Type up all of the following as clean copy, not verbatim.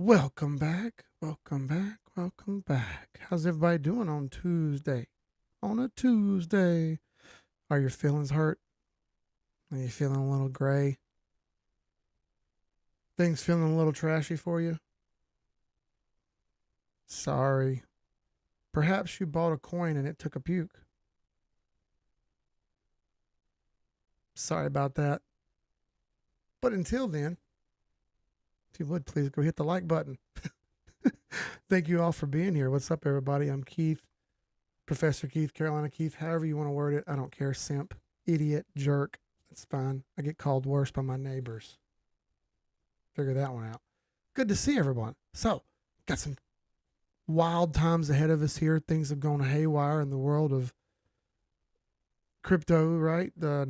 Welcome back. Welcome back. Welcome back. How's everybody doing on Tuesday? On a Tuesday. Are your feelings hurt? Are you feeling a little gray? Things feeling a little trashy for you? Sorry. Perhaps you bought a coin and it took a puke. Sorry about that. But until then, if you would please go hit the like button. Thank you all for being here. What's up, everybody? I'm Keith, Professor Keith, Carolina Keith, however you want to word it. I don't care. Simp, idiot, jerk. It's fine. I get called worse by my neighbors. Figure that one out. Good to see everyone. So, got some wild times ahead of us here. Things have gone haywire in the world of crypto, right? The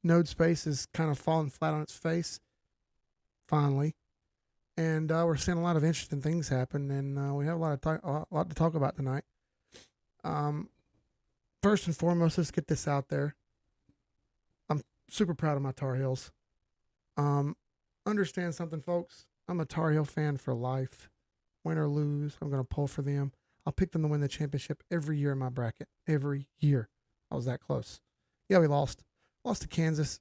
node space is kind of falling flat on its face, finally. And we're seeing a lot of interesting things happen, and we have a lot to talk about tonight. First and foremost, let's get this out there. I'm super proud of my Tar Heels. Understand something, folks. I'm a Tar Heel fan for life. Win or lose, I'm going to pull for them. I'll pick them to win the championship every year in my bracket. Every year. I was that close. Yeah, we lost. Lost to Kansas.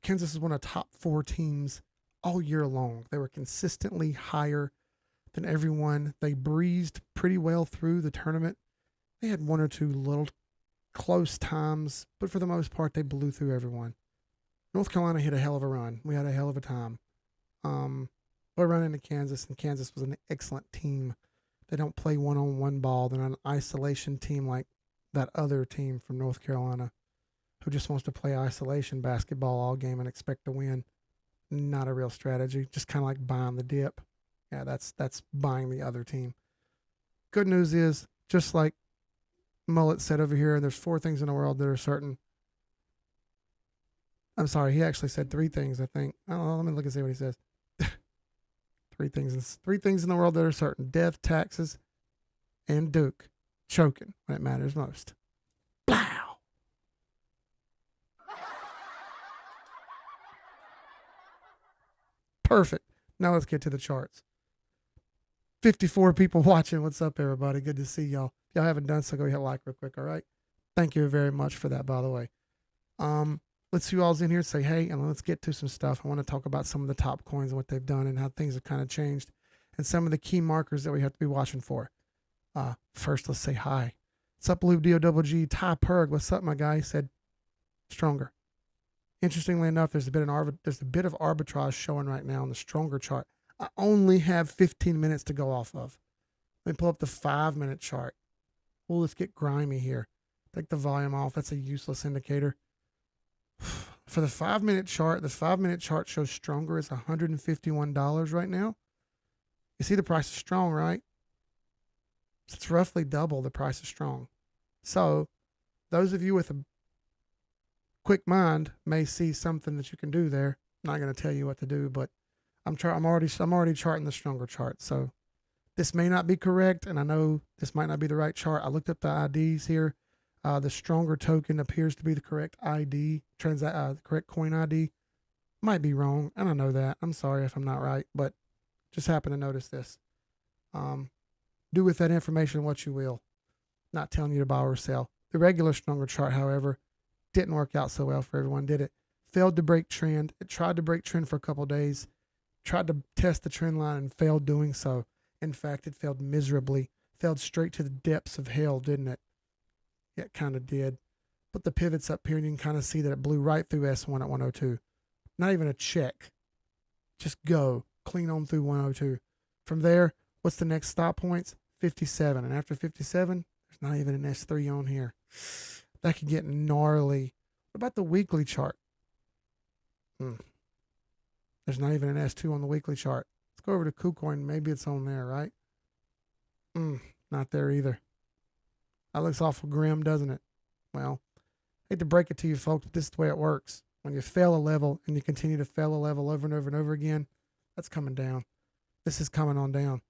Kansas is one of the top 4 teams all year long. They were consistently higher than everyone. They breezed pretty well through the tournament. They had one or two little close times, but for the most part, they blew through everyone. North Carolina hit a hell of a run. We had a hell of a time. We run into Kansas, and Kansas was an excellent team. They don't play one-on-one ball. They're not an isolation team like that other team from North Carolina who just wants to play isolation basketball all game and expect to win. Not a real strategy. Just kind of like buying the dip. Yeah, that's buying the other team. Good news is, just like Mullet said over here, there's 4 things in the world that are certain. I'm sorry, he actually said 3 things, I think. I don't know, let me look and see what he says. 3 things. 3 things in the world that are certain: death, taxes, and Duke choking when it matters most. Blow. Perfect. Now let's get to the charts. 54 people watching. What's up, everybody? Good to see y'all. If y'all haven't done so, go hit like real quick, all right? Thank you very much for that, by the way. Let's see you all's in here, say hey, and let's get to some stuff. I want to talk about some of the top coins and what they've done and how things have kind of changed and some of the key markers that we have to be watching for. First, let's say hi. What's up, Lube D-O-double-G? Ty Perg, what's up, my guy? He said stronger. Interestingly enough, there's a bit of arbitrage showing right now on the stronger chart. I only have 15 minutes to go off of. Let me pull up the 5-minute chart. Well, let's get grimy here. Take the volume off. That's a useless indicator. For the 5-minute chart, the 5-minute chart shows stronger is $151 right now. You see the price is strong, right? It's roughly double the price is strong. So those of you with a quick mind may see something that you can do there. I'm not going to tell you what to do, but I'm already charting the stronger chart. So this may not be correct, and I know this might not be the right chart. I looked up the IDs here. The stronger token appears to be the correct ID, the correct coin ID. Might be wrong. I don't know that. I'm sorry if I'm not right, but just happened to notice this. Do with that information what you will. Not telling you to buy or sell. The regular stronger chart, however, didn't work out so well for everyone, did it? Failed to break trend. It tried to break trend for a couple days. Tried to test the trend line and failed doing so. In fact, it failed miserably. Failed straight to the depths of hell, didn't it? Yeah, it kind of did. Put the pivots up here and you can kind of see that it blew right through S1 at 102. Not even a check. Just go. Clean on through 102. From there, what's the next stop points? 57. And after 57, there's not even an S3 on here. That could get gnarly. What about the weekly chart? There's not even an S2 on the weekly chart. Let's go over to KuCoin. Maybe it's on there, right? Not there either. That looks awful grim, doesn't it? Well, I hate to break it to you folks, but this is the way it works. When you fail a level and you continue to fail a level over and over and over again, that's coming down. This is coming on down.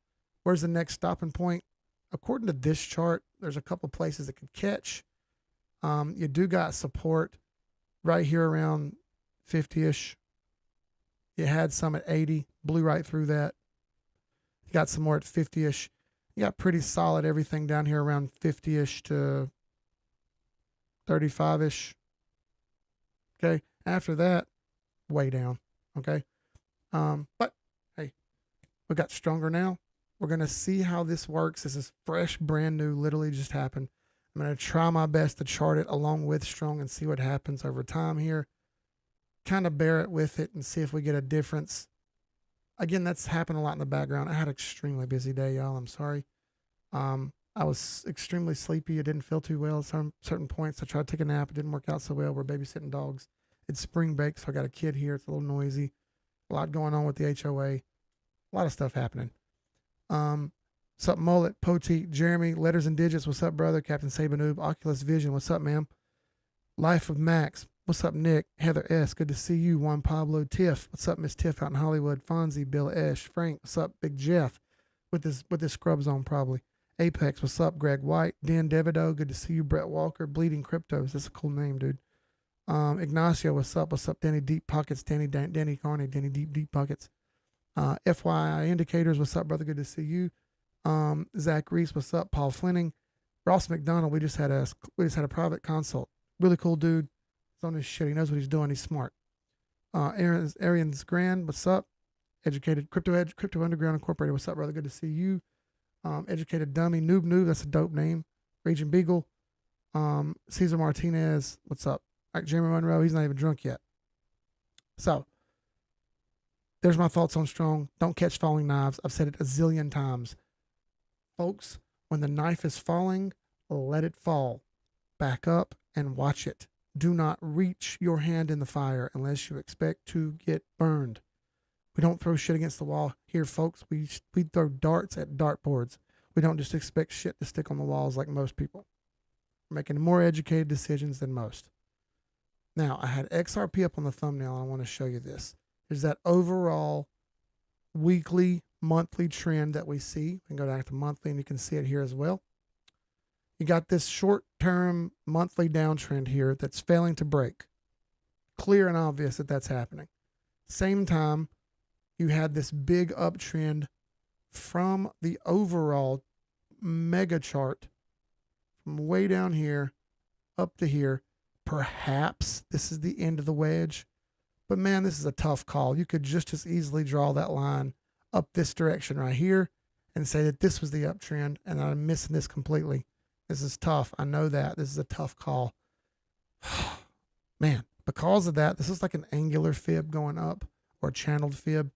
Where's the next stopping point? According to this chart, there's a couple places it could catch. You do got support right here around 50-ish. You had some at 80, blew right through that. You got some more at 50-ish. You got pretty solid everything down here around 50-ish to 35-ish. Okay. After that, way down. Okay. But hey, we got stronger now. We're going to see how this works. This is fresh, brand new, literally just happened. I'm going to try my best to chart it along with strong and see what happens over time here. Kind of bear it with it and see if we get a difference. Again, that's happened a lot in the background. I had an extremely busy day, y'all. I'm sorry. I was extremely sleepy. I didn't feel too well at certain points. I tried to take a nap. It didn't work out so well. We're babysitting dogs. It's spring break, so I got a kid here. It's a little noisy. A lot going on with the HOA. A lot of stuff happening. What's up, Mullet, Poteet, Jeremy, Letters and Digits, what's up, brother? Captain Sabanoob, Oculus Vision, what's up, ma'am? Life of Max, what's up, Nick? Heather S, good to see you. Juan Pablo, Tiff, what's up, Miss Tiff out in Hollywood? Fonzie, Bill Esch, Frank, what's up, Big Jeff, with his scrubs on probably. Apex, what's up, Greg White? Dan Devido, good to see you. Brett Walker, Bleeding Cryptos, that's a cool name, dude. Ignacio, what's up? What's up, Danny Deep Pockets, Danny Carney, Danny Deep Pockets. FYI Indicators, what's up, brother? Good to see you. Zach Reese, what's up? Paul Flinning, Ross McDonald. We just had a private consult. Really cool dude. He's on his shit. He knows what he's doing. He's smart. Arian's Grand, what's up? Educated Crypto Edge, Crypto Underground Incorporated. What's up, brother? Good to see you. Educated Dummy, Noob. That's a dope name. Region Beagle. Cesar Martinez, what's up? All right, Jeremy Monroe. He's not even drunk yet. So. There's my thoughts on strong. Don't catch falling knives. I've said it a zillion times. Folks, when the knife is falling, let it fall. Back up and watch it. Do not reach your hand in the fire unless you expect to get burned. We don't throw shit against the wall here, folks. We throw darts at dartboards. We don't just expect shit to stick on the walls like most people. We're making more educated decisions than most. Now, I had XRP up on the thumbnail. I want to show you this. There's that overall weekly, monthly trend that we see. We can go back to monthly and you can see it here as well. You got this short-term monthly downtrend here that's failing to break. Clear and obvious that that's happening. Same time, you had this big uptrend from the overall mega chart from way down here up to here. Perhaps this is the end of the wedge. But man, this is a tough call. You could just as easily draw that line up this direction right here and say that this was the uptrend and I'm missing this completely. This is tough. I know that. This is a tough call. Man, because of that, this is like an angular fib going up or channeled fib.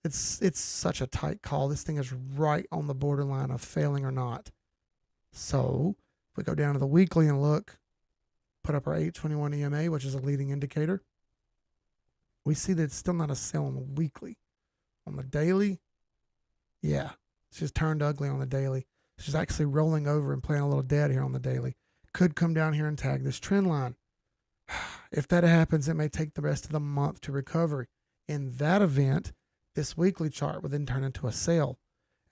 It's such a tight call. This thing is right on the borderline of failing or not. So if we go down to the weekly and look, put up our 821 EMA, which is a leading indicator. We see that it's still not a sell on the weekly. On the daily, yeah, it's just turned ugly on the daily. It's just actually rolling over and playing a little dead here on the daily. Could come down here and tag this trend line. If that happens, it may take the rest of the month to recover. In that event, this weekly chart would then turn into a sell.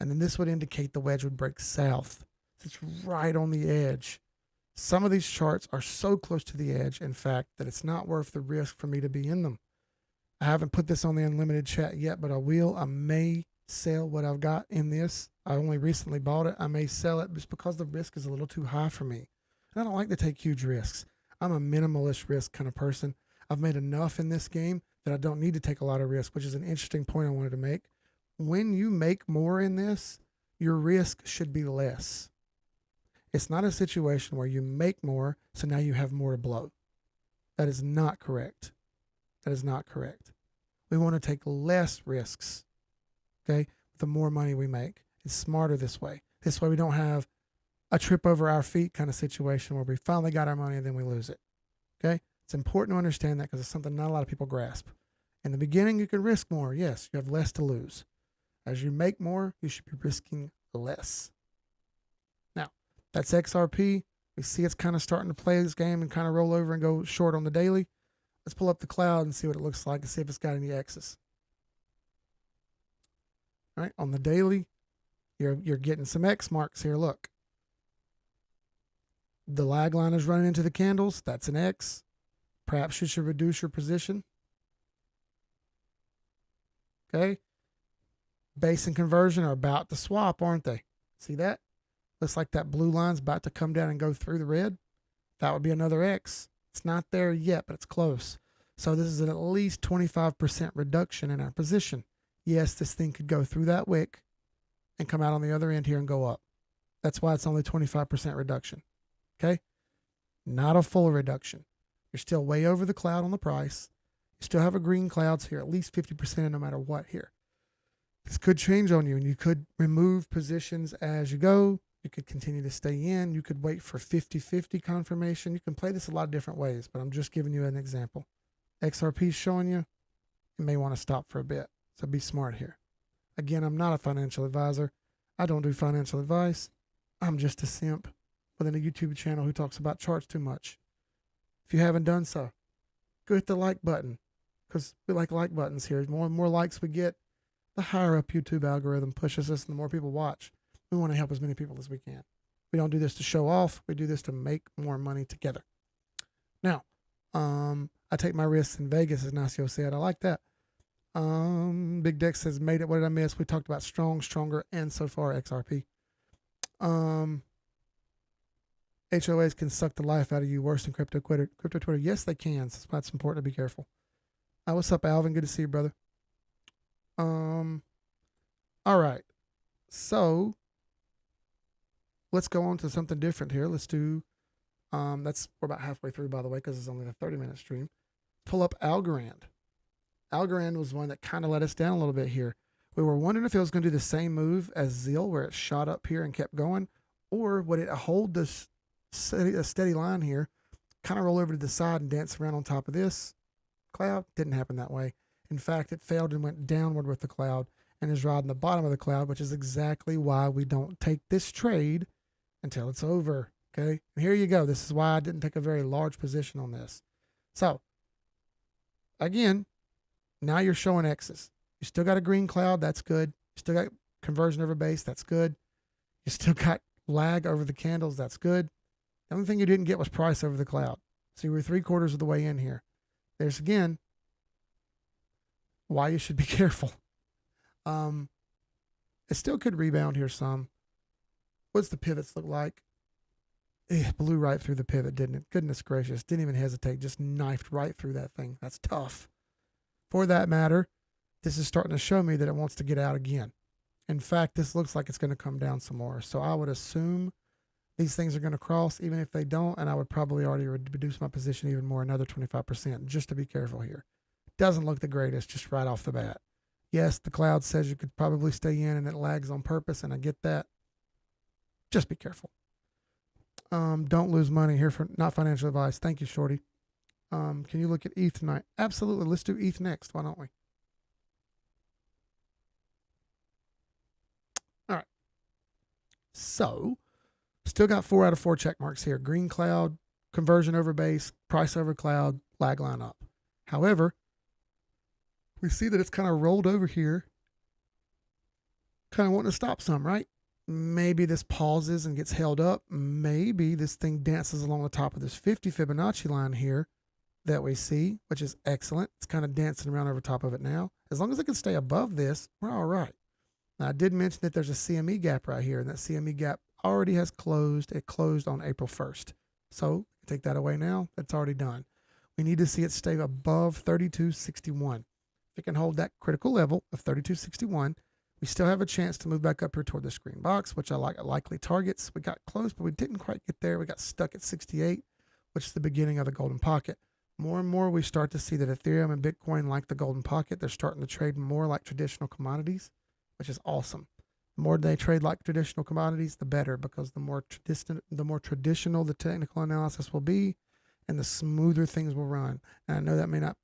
And then this would indicate the wedge would break south. It's right on the edge. Some of these charts are so close to the edge, in fact, that it's not worth the risk for me to be in them. I haven't put this on the unlimited chat yet, but I will. I may sell what I've got in this. I only recently bought it. I may sell it just because the risk is a little too high for me. And I don't like to take huge risks. I'm a minimalist risk kind of person. I've made enough in this game that I don't need to take a lot of risk, which is an interesting point I wanted to make. When you make more in this, your risk should be less. It's not a situation where you make more, so now you have more to blow. That is not correct. That is not correct. We want to take less risks, okay, the more money we make. It's smarter this way. This way we don't have a trip over our feet kind of situation where we finally got our money and then we lose it, okay? It's important to understand that because it's something not a lot of people grasp. In the beginning, you can risk more. Yes, you have less to lose. As you make more, you should be risking less. Now, that's XRP. We see it's kind of starting to play this game and kind of roll over and go short on the daily. Let's pull up the cloud and see what it looks like and see if it's got any X's. All right, on the daily, you're getting some X marks here. Look. The lag line is running into the candles. That's an X. Perhaps you should reduce your position. Okay. Base and conversion are about to swap, aren't they? See that? Looks like that blue line's about to come down and go through the red. That would be another X. It's not there yet, but it's close. So this is an at least 25% reduction in our position. Yes, this thing could go through that wick and come out on the other end here and go up. That's why it's only 25% reduction. Okay? Not a full reduction. You're still way over the cloud on the price. You still have a green cloud, so you're at least 50% no matter what here. This could change on you, and you could remove positions as you go. You could continue to stay in. You could wait for 50-50 confirmation. You can play this a lot of different ways, but I'm just giving you an example. XRP is showing you may want to stop for a bit, so be smart here. Again, I'm not a financial advisor. I don't do financial advice. I'm just a simp within a YouTube channel who talks about charts too much. If you haven't done so, go hit the like button, because we like buttons here. The more and more likes we get, the higher up YouTube algorithm pushes us and the more people watch. We want to help as many people as we can. We don't do this to show off. We do this to make more money together. Now, I take my risks in Vegas, as Nacio said. I like that. Big Dex says, made it. What did I miss? We talked about strong, stronger, and so far XRP. HOAs can suck the life out of you worse than crypto Twitter. Yes, they can. So that's important to be careful. What's up, Alvin? Good to see you, brother. All right. So let's go on to something different here. Let's do, we're about halfway through, by the way, because it's only a 30-minute stream. Pull up Algorand. Algorand was one that kind of let us down a little bit here. We were wondering if it was going to do the same move as Zeal, where it shot up here and kept going, or would it hold this steady line here, kind of roll over to the side and dance around on top of this cloud? Didn't happen that way. In fact, it failed and went downward with the cloud and is riding the bottom of the cloud, which is exactly why we don't take this trade until it's over. Okay, and here you go. This is why I didn't take a very large position on this. So again, now you're showing X's. You still got a green cloud. That's good. You still got conversion over base. That's good. You still got lag over the candles. That's good. The only thing you didn't get was price over the cloud. So you were 3/4 of the way in here. There's again why you should be careful. It still could rebound here some. What's the pivots look like? It blew right through the pivot, didn't it? Goodness gracious. Didn't even hesitate. Just knifed right through that thing. That's tough. For that matter, this is starting to show me that it wants to get out again. In fact, this looks like it's going to come down some more. So I would assume these things are going to cross, even if they don't, and I would probably already reduce my position even more, another 25%, just to be careful here. Doesn't look the greatest just right off the bat. Yes, the cloud says you could probably stay in and it lags on purpose, and I get that. Just be careful. Don't lose money here for not financial advice. Thank you, Shorty. Can you look at ETH tonight? Absolutely. Let's do ETH next. Why don't we? All right. So, still got 4 out of 4 check marks here. Green cloud, conversion over base, price over cloud, lag line up. However, we see that it's kind of rolled over here, kind of wanting to stop some, right? Maybe this pauses and gets held up. Maybe this thing dances along the top of this 50 Fibonacci line here that we see, which is excellent. It's kind of dancing around over top of it now. As long as it can stay above this, we're all right. Now, I did mention that there's a CME gap right here, and that CME gap already has closed. It closed on April 1st. So take that away now. That's already done. We need to see it stay above 32.61. If it can hold that critical level of 32.61, we still have a chance to move back up here toward this green box, which I like likely targets. We got close, but we didn't quite get there. We got stuck at 68, which is the beginning of the golden pocket. More and more we start to see that Ethereum and Bitcoin like the golden pocket. They're starting to trade more like traditional commodities, which is awesome. The more they trade like traditional commodities, the better, because the more traditional the technical analysis will be, and the smoother things will run. And I know that may not,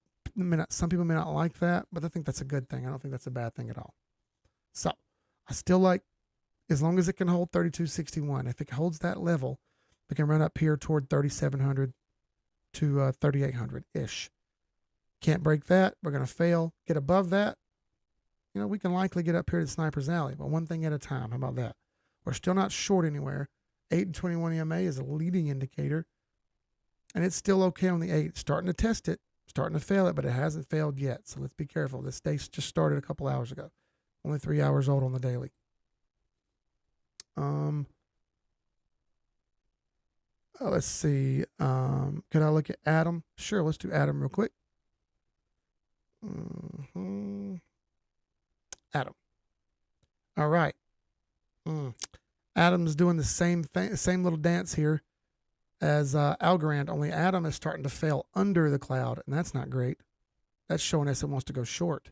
some people may not like that, but I think that's a good thing. I don't think that's a bad thing at all. So I still like, as long as it can hold 32.61, if it holds that level, we can run up here toward 3,700 to 3,800-ish. Can't break that. We're going to fail. Get above that. You know, we can likely get up here to Sniper's Alley, but one thing at a time. How about that? We're still not short anywhere. 8 and 21 EMA is a leading indicator, and it's still okay on the 8. Starting to test it, starting to fail it, but it hasn't failed yet. So let's be careful. This day just started a couple hours ago. Only 3 hours old on the daily. Let's see. Can I look at Atom? Sure, let's do Atom real quick. Atom. All right. Atom's doing the same thing, same little dance here as Algorand, only Atom is starting to fail under the cloud, and that's not great. That's showing us it wants to go short,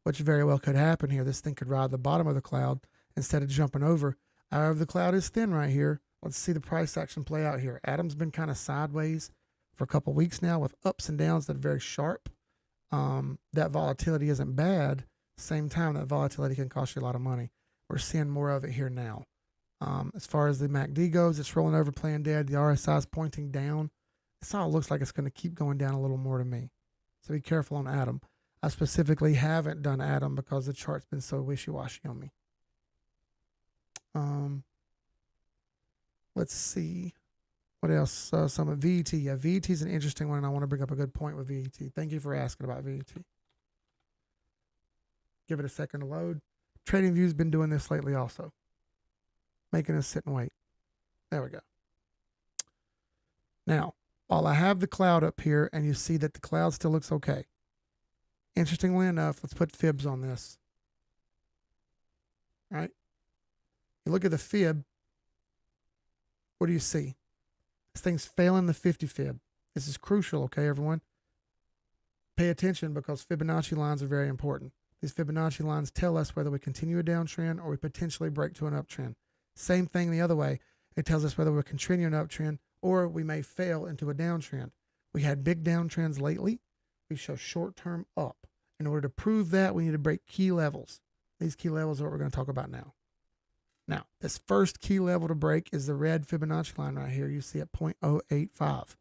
which very well could happen here. This thing could ride the bottom of the cloud instead of jumping over. However, the cloud is thin right here. Let's see the price action play out here. Atom's been kind of sideways for a couple weeks now with ups and downs that are very sharp. That volatility isn't bad. Same time, that volatility can cost you a lot of money. We're seeing more of it here now. As far as the MACD goes, it's rolling over, playing dead. The RSI is pointing down. This all looks like it's going to keep going down a little more to me. So be careful on Atom. I specifically haven't done Atom because the chart's been so wishy-washy on me. Let's see. What else? Some of VET. Yeah, VET is an interesting one, and I want to bring up a good point with VET. Thank you for asking about VET. Give it a second to load. TradingView's been doing this lately also, making us sit and wait. There we go. Now, while I have the cloud up here, and you see that the cloud still looks okay. Interestingly enough, let's put fibs on this. All right. You look at the fib. What do you see? This thing's failing the 50 fib. This is crucial, okay, everyone? Pay attention because Fibonacci lines are very important. These Fibonacci lines tell us whether we continue a downtrend or we potentially break to an uptrend. Same thing the other way. It tells us whether we're continuing an uptrend or we may fail into a downtrend. We had big downtrends lately. We show short-term up. In order to prove that, we need to break key levels. These key levels are what we're going to talk about now. Now, this first key level to break is the red Fibonacci line right here. You see at 0.085.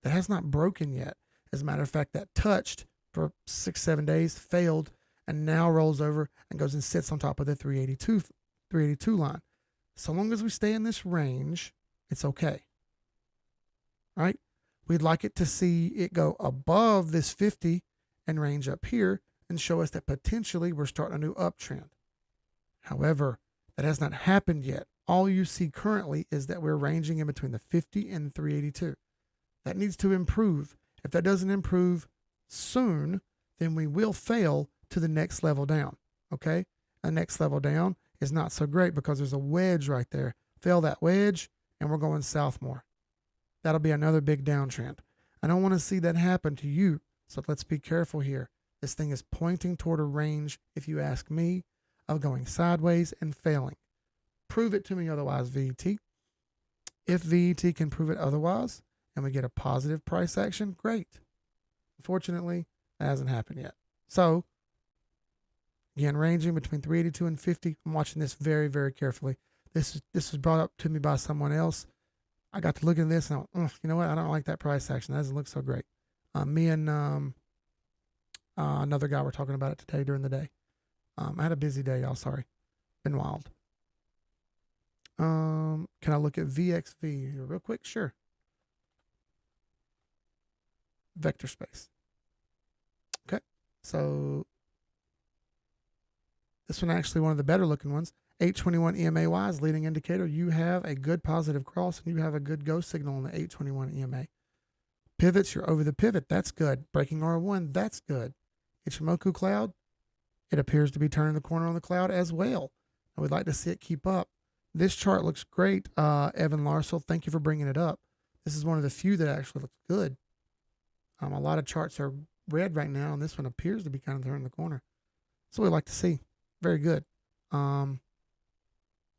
That has not broken yet. As a matter of fact, that touched for 6-7 days, failed, and now rolls over and goes and sits on top of the 382 line. So long as we stay in this range, it's okay. All right? We'd like it to see it go above this 50 and range up here and show us that potentially we're starting a new uptrend. However, that has not happened yet. All you see currently is that we're ranging in between the 50 and 382. That needs to improve. If that doesn't improve soon, then we will fail to the next level down. Okay? The next level down is not so great because there's a wedge right there. Fail that wedge, and we're going south more. That'll be another big downtrend. I don't want to see that happen to you, so let's be careful here. This thing is pointing toward a range, if you ask me, of going sideways and failing. Prove it to me otherwise, VET. If VET can prove it otherwise and we get a positive price action, great. Unfortunately, that hasn't happened yet. So, again, ranging between 382 and 50. I'm watching this very, very carefully. This was brought up to me by someone else. I got to look at this and I went, you know what? I don't like that price action. That doesn't look so great. Me and another guy were talking about it today during the day. I had a busy day, y'all. Sorry. Been wild. Can I look at VXV here real quick? Sure. Vector space. Okay. So this one actually one of the better looking ones. 821 EMA is leading indicator. You have a good positive cross and you have a good go signal on the 821 EMA. Pivots, you're over the pivot. That's good. Breaking R1, that's good. Ichimoku cloud, it appears to be turning the corner on the cloud as well. I would like to see it keep up. This chart looks great, Evan Larsell. Thank you for bringing it up. This is one of the few that actually looks good. A lot of charts are red right now, and this one appears to be kind of turning the corner. That's what we like to see. Very good.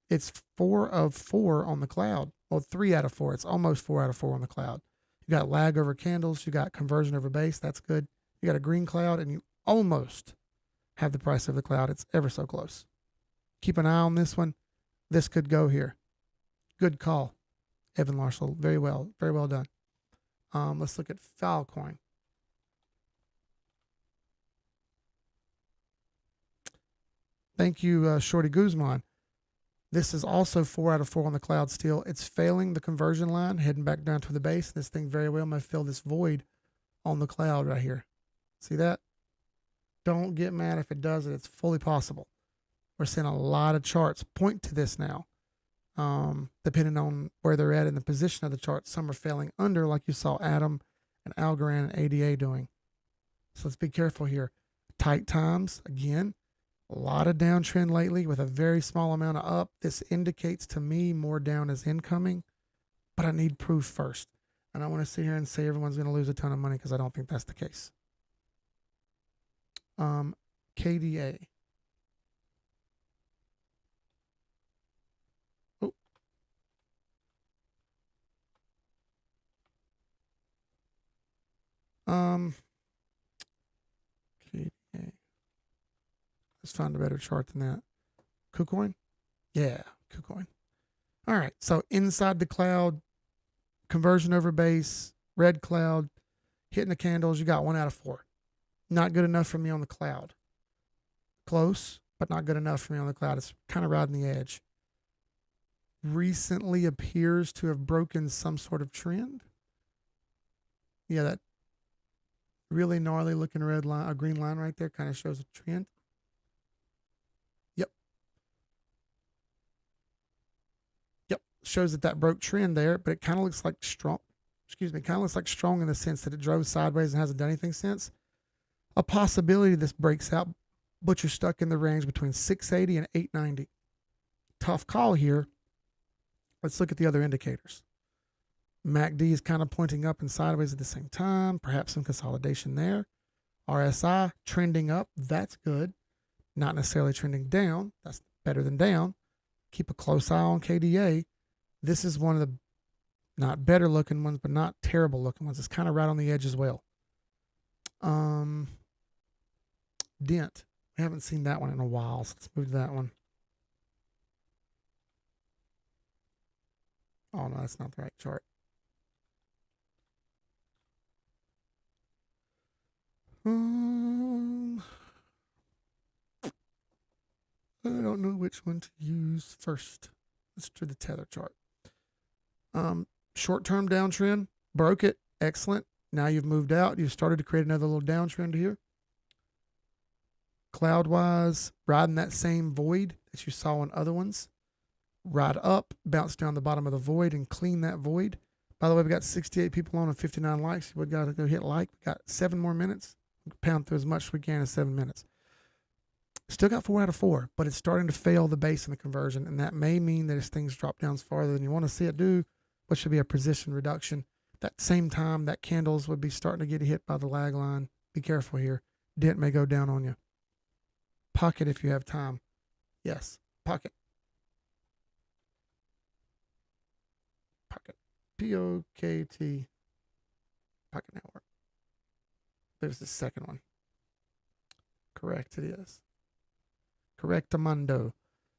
It's 4 of 4 on the cloud. Well, 3 out of 4. It's almost 4 out of 4 on the cloud. You got lag over candles. You got conversion over base. That's good. You got a green cloud, and you almost have the price of the cloud. It's ever so close. Keep an eye on this one. This could go here. Good call, Evan Larsell. Very well done. Let's look at Filecoin. Thank you, Shorty Guzman. This is also 4 out of 4 on the cloud still. It's failing the conversion line, heading back down to the base. This thing very well may fill this void on the cloud right here. See that? Don't get mad if it does it. It's fully possible. We're seeing a lot of charts point to this now. Depending on where they're at in the position of the chart, some are failing under, like you saw Atom and Algorand and ADA doing. So let's be careful here. Tight times, again, a lot of downtrend lately with a very small amount of up. This indicates to me more down is incoming, but I need proof first. And I want to sit here and say everyone's going to lose a ton of money because I don't think that's the case. KDA. Oh. KDA. Let's find a better chart than that. KuCoin? Yeah, KuCoin. All right, so inside the cloud, conversion over base, red cloud, hitting the candles, you got 1 out of 4. Not good enough for me on the cloud. Close, but not good enough for me on the cloud. It's kind of riding the edge. Recently appears to have broken some sort of trend. Yeah, that really gnarly looking red line, a green line right there kind of shows a trend. Yep. Shows that broke trend there, but it kind of looks like strong. Kind of looks like strong in the sense that it drove sideways and hasn't done anything since. A possibility this breaks out, but you're stuck in the range between 680 and 890. Tough call here. Let's look at the other indicators. MACD is kind of pointing up and sideways at the same time. Perhaps some consolidation there. RSI trending up. That's good. Not necessarily trending down. That's better than down. Keep a close eye on KDA. This is one of the not better looking ones, but not terrible looking ones. It's kind of right on the edge as well. Dent. We haven't seen that one in a while, so let's move to that one. Oh, no, that's not the right chart. I don't know which one to use first. Let's do the tether chart. Short-term downtrend, broke it, excellent. Now you've moved out. You've started to create another little downtrend here. Cloud-wise, riding that same void that you saw in other ones. Ride up, bounce down the bottom of the void and clean that void. By the way, we got 68 people on and 59 likes. We've got to go hit like. We got 7 more minutes. Pound through as much as we can in 7 minutes. Still got 4 out of 4, but it's starting to fail the base in the conversion, and that may mean that as things drop down farther than you want to see it do, what should be a position reduction. That same time, that candles would be starting to get hit by the lag line. Be careful here. Dent may go down on you. Pocket if you have time. Yes, pocket. Pocket. P-O-K-T. Pocket network. There's the second one. Correct, it is. Correctamundo.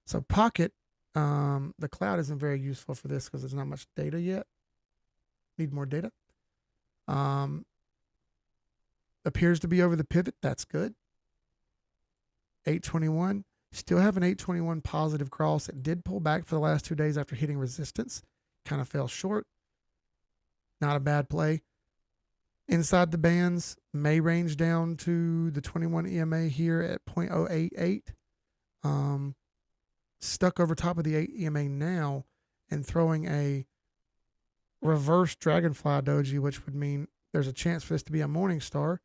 So Pocket, the cloud isn't very useful for this because there's not much data yet. Need more data. Appears to be over the pivot. That's good. 821. Still have an 821 positive cross. It did pull back for the last 2 days after hitting resistance. Kind of fell short. Not a bad play. Inside the bands, may range down to the 21 EMA here at 0.088. Stuck over top of the 8 EMA now and throwing a reverse dragonfly doji, which would mean there's a chance for this to be a morning star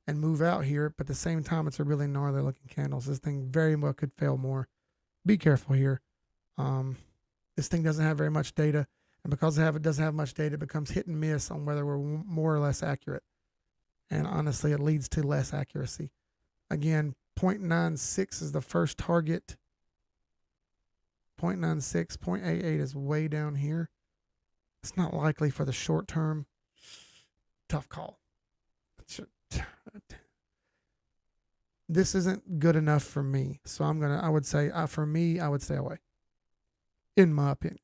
and move out here. But at the same time, it's a really gnarly looking candle. So this thing very well could fail more. Be careful here. This thing doesn't have very much data. And because it doesn't have much data, it becomes hit and miss on whether we're more or less accurate. And honestly, it leads to less accuracy. Again, 0.96 is the first target. 0.96, 0.88 is way down here. It's not likely for the short term. Tough call. This isn't good enough for me. So I would say, for me, I would stay away. In my opinion.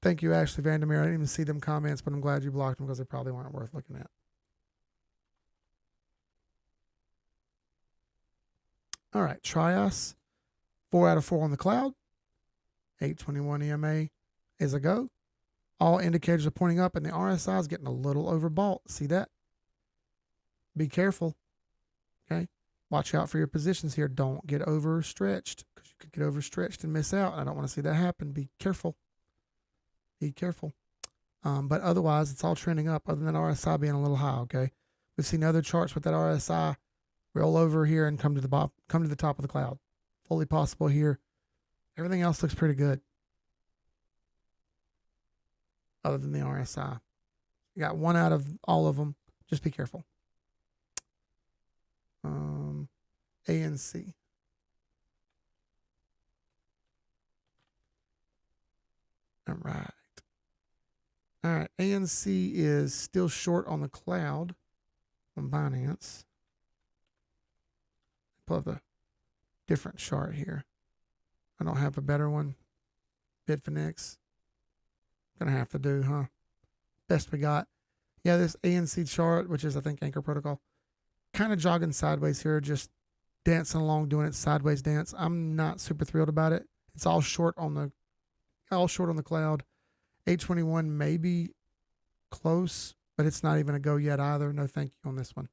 Thank you, Ashley Vandermeer. I didn't even see them comments, but I'm glad you blocked them because they probably weren't worth looking at. All right, Trias, 4 out of 4 on the cloud. 821 EMA is a go. All indicators are pointing up, and the RSI is getting a little overbought. See that? Be careful. Okay. watch out for your positions here. Don't get overstretched because you could get overstretched and miss out. I don't want to see that happen. Be careful. Be careful. But otherwise, it's all trending up other than RSI being a little high, okay? We've seen other charts with that RSI roll over here and come to the top of the cloud. Fully possible here. Everything else looks pretty good other than the RSI. You got one out of all of them. Just be careful. ANC. All right. All right. ANC is still short on the cloud on Binance. Pull up a different chart here. I don't have a better one. Bitfinex. Gonna have to do, huh? Best we got. Yeah, this ANC chart, which is I think Anchor Protocol, kind of jogging sideways here, just dancing along, doing its sideways dance. I'm not super thrilled about it. It's all short on the cloud. 821 may be close, but it's not even a go yet either. No thank you on this one.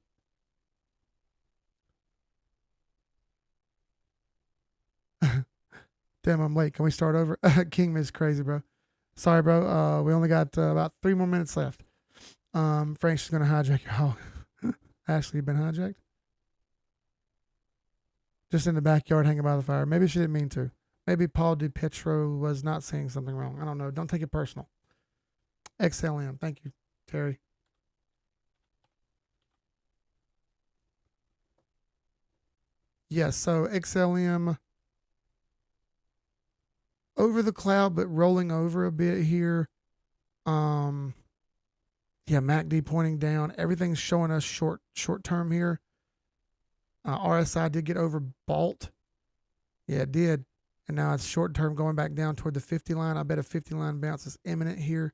Damn, I'm late. Can we start over? King is crazy, bro. Sorry, bro. We only got about 3 more minutes left. Frank's just gonna hijack your hog. Ashley, you been hijacked? Just in the backyard hanging by the fire. Maybe she didn't mean to. Maybe Paul DiPietro was not saying something wrong. I don't know. Don't take it personal. XLM. Thank you, Terry. Yes, so XLM over the cloud, but rolling over a bit here. Yeah, MACD pointing down. Everything's showing us short term here. RSI did get overbought. Yeah, it did. And now it's short term going back down toward the 50 line. I bet a 50 line bounce is imminent here.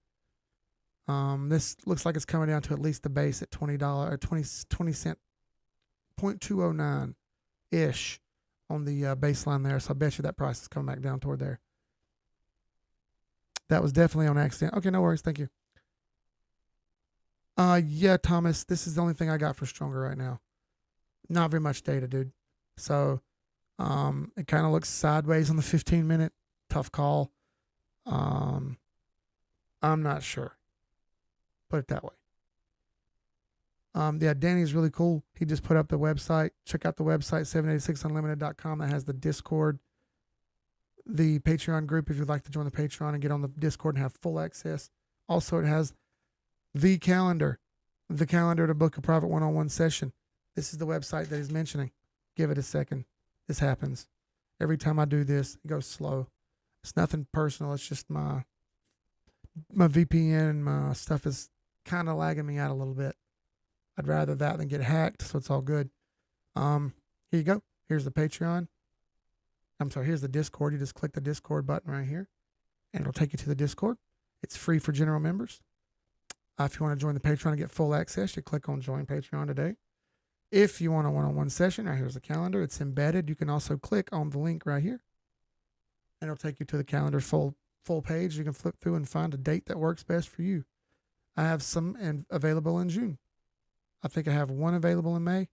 This looks like it's coming down to at least the base at $20 or 20 cent 0.209 ish on the baseline there. So I bet you that price is coming back down toward there. That was definitely on accident. Okay, no worries. Thank you. Yeah, Thomas, this is the only thing I got for Stronger right now. Not very much data, dude. So, it kind of looks sideways on the 15-minute. Tough call. I'm not sure. Put it that way. Yeah, Danny's really cool. He just put up the website. Check out the website, 786unlimited.com. That has the Discord, the Patreon group if you'd like to join the Patreon and get on the Discord and have full access. Also, it has the calendar to book a private one-on-one session. This is the website that he's mentioning. Give it a second. This happens. Every time I do this, it goes slow. It's nothing personal. It's just my VPN, my stuff is kind of lagging me out a little bit. I'd rather that than get hacked, so it's all good. Here you go. Here's the Patreon. Here's the Discord. You just click the Discord button right here, and it'll take you to the Discord. It's free for general members. If you want to join the Patreon and get full access, you click on Join Patreon today. If you want a one-on-one session, here's the calendar. It's embedded. You can also click on the link right here, and it'll take you to the calendar full page. You can flip through and find a date that works best for you. I have some available in June. I think I have one available in May.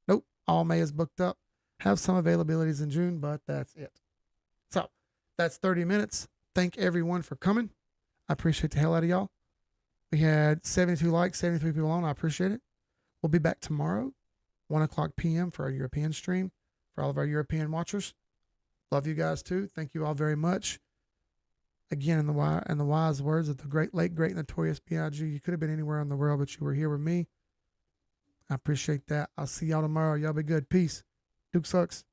Nope, all May is booked up. Have some availabilities in June, but that's it. So that's 30 minutes. Thank everyone for coming. I appreciate the hell out of y'all. We had 72 likes, 73 people on. I appreciate it. We'll be back tomorrow, 1 o'clock p.m. for our European stream, for all of our European watchers. Love you guys too. Thank you all very much. Again, in the wise words of the late great notorious B.I.G., you could have been anywhere in the world, but you were here with me. I appreciate that. I'll see y'all tomorrow. Y'all be good. Peace. Duke sucks.